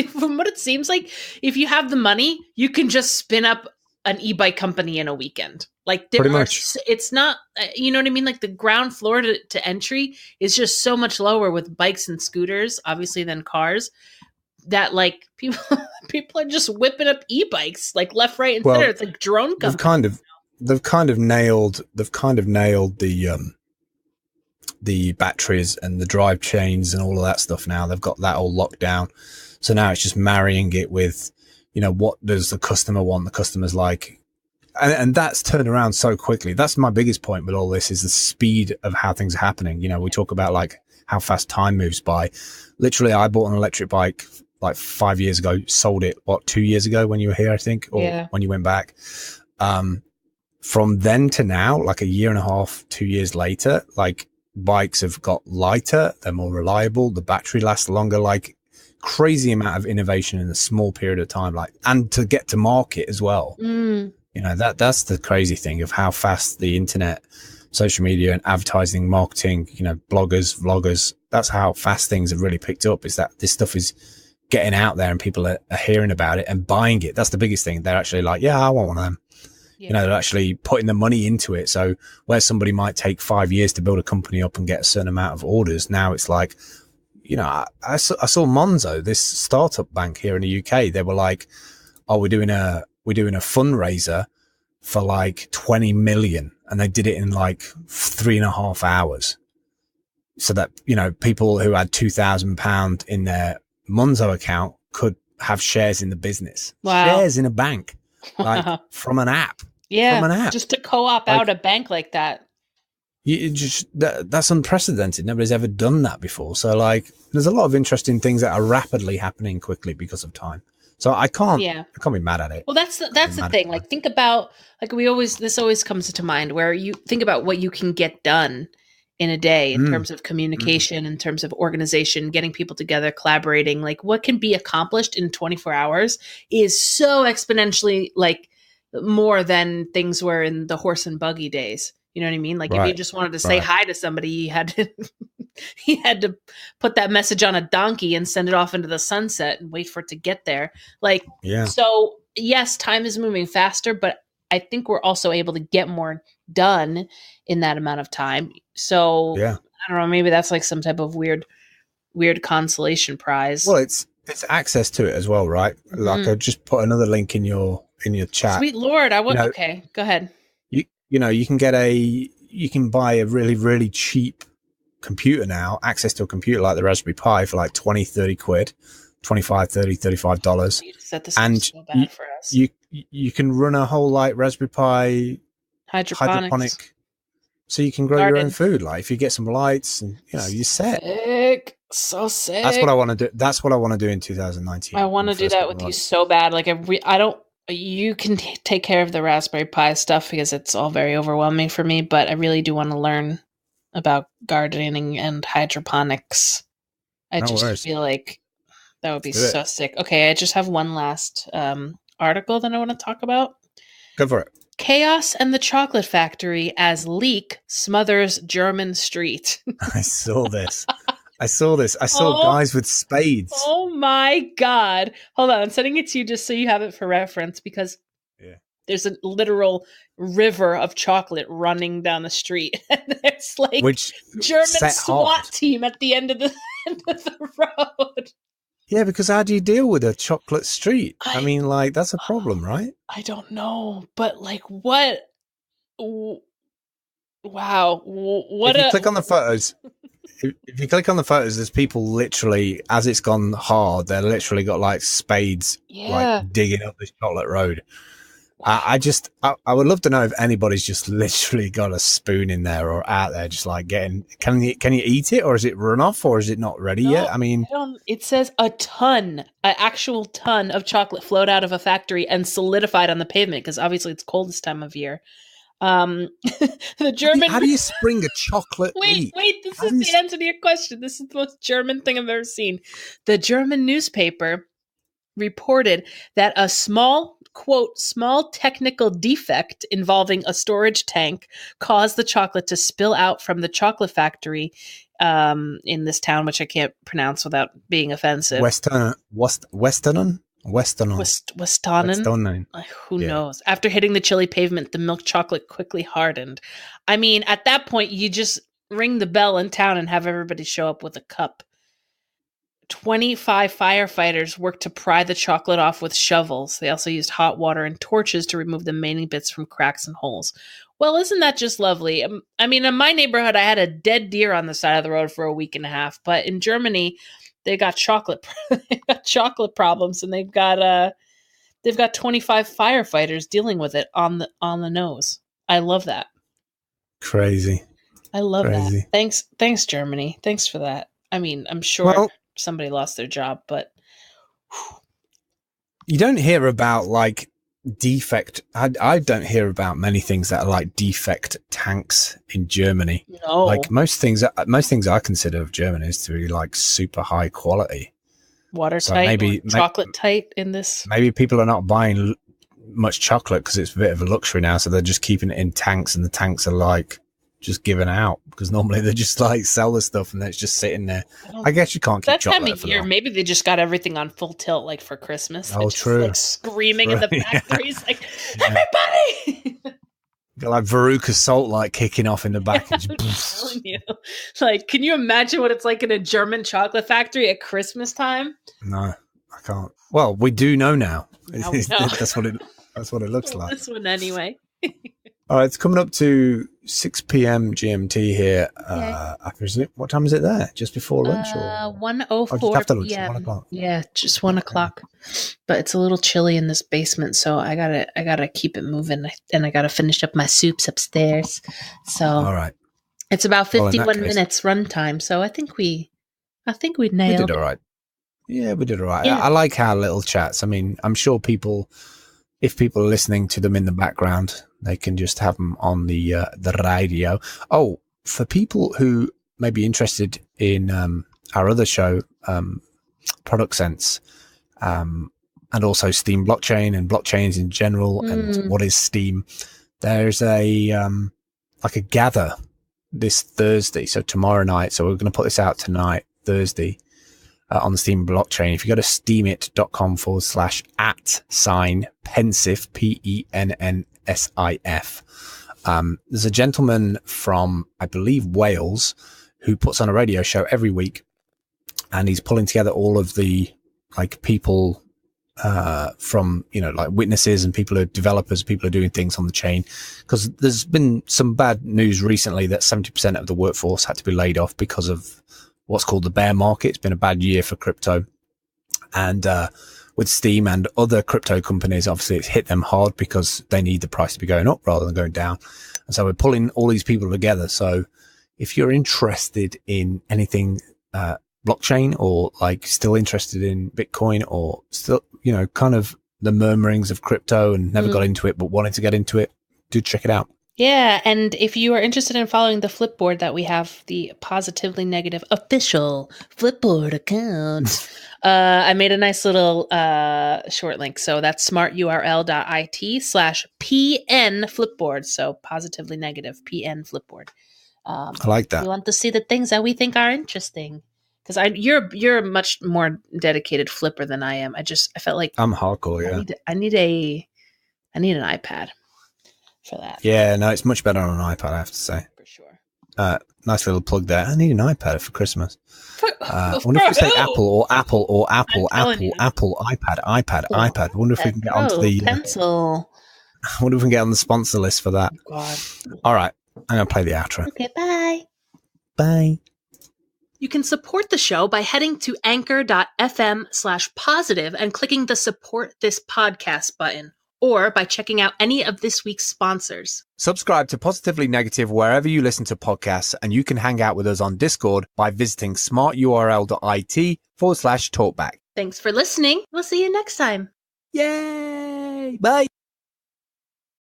from what it seems like, if you have the money, you can just spin up an e-bike company in a weekend. Like there Pretty are, much. it's not, you know what I mean? Like the ground floor to entry is just so much lower with bikes and scooters, obviously, than cars. That like people people are just whipping up e-bikes like left, right, and Well, center. It's like drone they've companies. kind of nailed the batteries and the drive chains and all of that stuff. Now they've got that all locked down. So now it's just marrying it with, what does the customer want? The customer's like, and that's turned around so quickly. That's my biggest point with all this, is the speed of how things are happening. We talk about like how fast time moves by. Literally, I bought an electric bike like 5 years ago, sold it, 2 years ago when you were here, I think, or when you went back. From then to now, like a year and a half, 2 years later, like bikes have got lighter, they're more reliable, the battery lasts longer, like crazy amount of innovation in a small period of time, like, and to get to market as well. That's the crazy thing of how fast the internet, social media and advertising, marketing, bloggers, vloggers, that's how fast things have really picked up, is that this stuff is getting out there and people are hearing about it and buying it. That's the biggest thing. They're actually like, yeah, I want one of them. They're actually putting the money into it. So where somebody might take 5 years to build a company up and get a certain amount of orders, now it's like, I saw Monzo, this startup bank here in the UK. They were like, oh, we're doing a fundraiser for like 20 million. And they did it in like 3.5 hours. So that, people who had £2,000 in their Monzo account could have shares in the business. Wow. Shares in a bank, like from an app. Yeah. From an app. Just to co-op out a bank like that. That's unprecedented. Nobody's ever done that before. So like, there's a lot of interesting things that are rapidly happening quickly because of time. So I can't be mad at it. Well, that's the thing. Like, think about, like, this always comes to mind, where you think about what you can get done in a day in terms of communication, in terms of organization, getting people together, collaborating. Like, what can be accomplished in 24 hours is so exponentially, like, more than things were in the horse and buggy days. You know what I mean? Like, if you just wanted to say hi to somebody, he had to put that message on a donkey and send it off into the sunset and wait for it to get there. Like, so yes, time is moving faster, but I think we're also able to get more done in that amount of time. So I don't know, maybe that's like some type of weird consolation prize. Well, it's access to it as well, right? Like, I just put another link in your chat. Sweet Lord, okay, go ahead. You can buy a really, really cheap computer now, access to a computer like the Raspberry Pi for like 20, 30 quid, $25, $30, $35. You just set this up so bad for us. You can run a whole like Raspberry Pi hydroponic, so you can grow your own food. Like, if you get some lights and you're set. So sick. That's what I want to do. That's what I want to do in 2019. I want to do that with you so bad. Like, I don't. You can take care of the Raspberry Pi stuff because it's all very overwhelming for me, but I really do want to learn about gardening and hydroponics. I just feel like that would be so sick. Okay, I just have one last article that I want to talk about. Go for it. Chaos and the Chocolate Factory as leak smothers German street. I saw this. I saw guys with spades. Oh my God. Hold on. I'm sending it to you just so you have it for reference, because there's a literal river of chocolate running down the street. And there's like German SWAT team at the end of the road. Yeah, because how do you deal with a chocolate street? I mean, like, that's a problem, right? I don't know. But like, what? Wow. What if you click on the photos... If you click on the photos, there's people literally, as it's gone hard, they're literally got like spades, like digging up this chocolate road. I would love to know if anybody's just literally got a spoon in there or out there, just like getting. Can you eat it, or is it run off, or is it not ready yet? I mean, it says an actual ton of chocolate flowed out of a factory and solidified on the pavement, because obviously it's cold this time of year. The German. How do you spring a chocolate? Wait! This is the answer to your question. This is the most German thing I've ever seen. The German newspaper reported that a small technical defect involving a storage tank caused the chocolate to spill out from the chocolate factory in this town, which I can't pronounce without being offensive. Westernen. Westonen. Westonen. Who knows? After hitting the chilly pavement, the milk chocolate quickly hardened. I mean, at that point, you just ring the bell in town and have everybody show up with a cup. 25 firefighters worked to pry the chocolate off with shovels. They also used hot water and torches to remove the remaining bits from cracks and holes. Well, isn't that just lovely? I mean, in my neighborhood, I had a dead deer on the side of the road for a week and a half. But in Germany, they got chocolate problems, and they've got 25 firefighters dealing with it on the nose. I love that. Crazy. I love that. Thanks, Germany. Thanks for that. I mean, I'm sure somebody lost their job, but you don't hear about like defect. I don't hear about many things that are like defect tanks in Germany. No, like most things I consider of Germany is to be like super high quality, watertight, maybe chocolate tight. In this, maybe people are not buying much chocolate because it's a bit of a luxury now, so they're just keeping it in tanks, and the tanks are like just given out because normally they just like sell the stuff and then it's just sitting there. I guess you can't keep that chocolate time of year. Maybe they just got everything on full tilt, like for Christmas. Oh, true. Like screaming in the factories, like everybody. Got like Veruca Salt like kicking off in the back. I'm telling you, like, can you imagine what it's like in a German chocolate factory at Christmas time? No, I can't. Well, we do know now. Now we know. That's what it looks like. This one anyway. All right, it's coming up to 6 p.m. GMT here. What time is it there? Just before lunch? 1:04 just after lunch, p.m. 1 o'clock. Yeah, just 1 o'clock. But it's a little chilly in this basement, so I gotta keep it moving, and I gotta finish up my soups upstairs. So all right, it's about 51 minutes runtime. So I think we nailed. We did all right. Yeah, we did all right. Yeah. I like our little chats. I mean, I'm sure if people are listening to them in the background, they can just have them on the radio. Oh, for people who may be interested in our other show, Product Sense, and also Steem blockchain and blockchains in general, and what is Steem, there's a gather this Thursday, so tomorrow night. So we're going to put this out tonight, Thursday, on the Steem blockchain. If you go to steemit.com/@Pensif, PENNSIF, there's a gentleman from, I believe, Wales, who puts on a radio show every week, and he's pulling together all of the like people from, like witnesses and people who are developers, people who are doing things on the chain, because there's been some bad news recently that 70% of the workforce had to be laid off because of what's called the bear market. It's been a bad year for crypto, and with Steem and other crypto companies, obviously it's hit them hard because they need the price to be going up rather than going down. And so we're pulling all these people together. So if you're interested in anything blockchain, or like still interested in Bitcoin, or still, kind of the murmurings of crypto and never got into it but wanted to get into it, do check it out. Yeah, and if you are interested in following the Flipboard that we have, the Positively Negative official Flipboard account, I made a nice little short link. So that's smarturl.it/PN Flipboard. So Positively Negative PN Flipboard. I like that. We want to see the things that we think are interesting. Because you're a much more dedicated flipper than I am. I felt like I'm hardcore. Yeah, I need an iPad for that. Yeah, no, it's much better on an iPad, I have to say. For sure. Nice little plug there. I need an iPad for Christmas. I wonder if we say Apple, iPad. I wonder if we can get onto the pencil. I wonder if we can get on the sponsor list for that. God. All right, I'm gonna play the outro. Okay, bye. Bye. You can support the show by heading to anchor.fm/positive and clicking the support this podcast button, or by checking out any of this week's sponsors. Subscribe to Positively Negative wherever you listen to podcasts, and you can hang out with us on Discord by visiting smarturl.it/talkback. Thanks for listening. We'll see you next time. Yay! Bye!